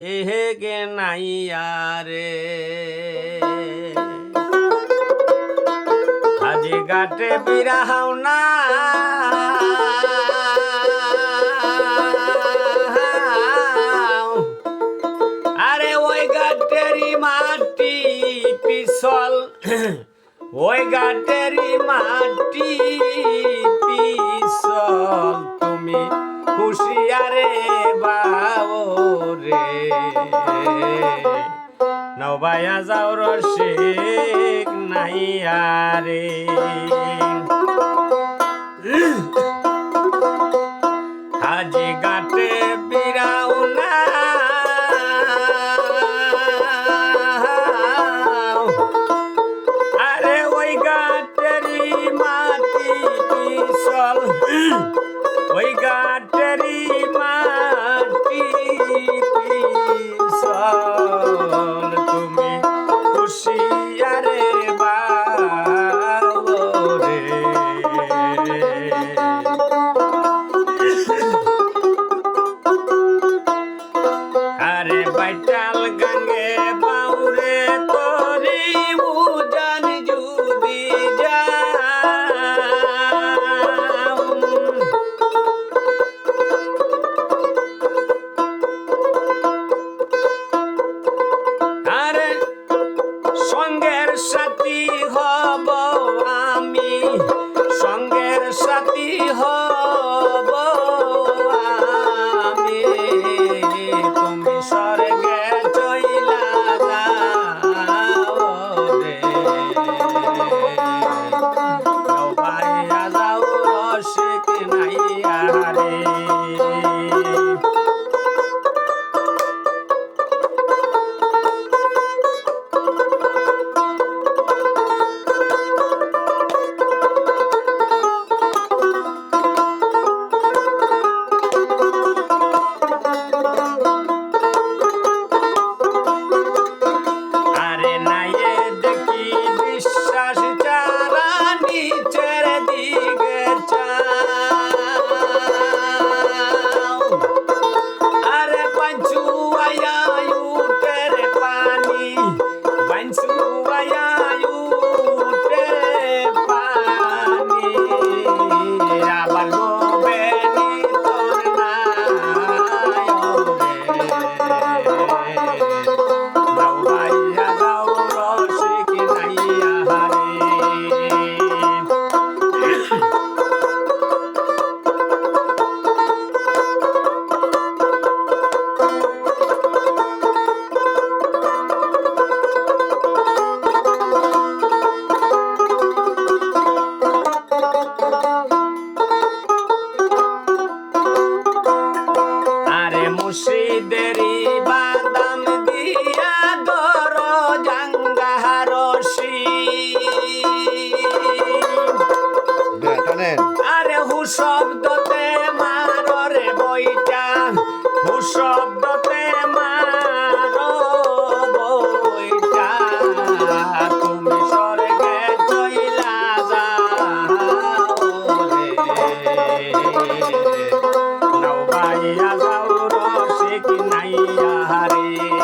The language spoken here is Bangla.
এহে গে নাইয়া রে আজি গাটে বিরাহাও না আরে ওই গাটেরি মাটি পিছল ওই গাটেরি মাটি পিছল তুমি হুশিয়ারে বাও রে নবায়া যাও রসিক নাইয়া রে হাজি গাটে বিরাও না আরে ওই গাটেরি মাটি পিছল ওই গাটেরি মাটি পিছল তুমি হুশিয়ারে বাও রে আরে বাইটাল গঙ্গে বাউরে তোরি উজান যদি যাও আরে সঙ্গের সাথী হব আমি সঙ্গের সাথী হব আমি তুমি স্বর্গে চইলা যাও রে নবাইয়া যাও রসিক নাইয়া রে মুর্শিদেরি বাদাম দিয়া দর জাঙ্গা রশি আরে হু শব্দতে মারে বইটা হু শব্দতে মারো বইটা তুমি স্বর্গে চইলা যাও রে নবাইয়া যাও রসিক নাইয়া রে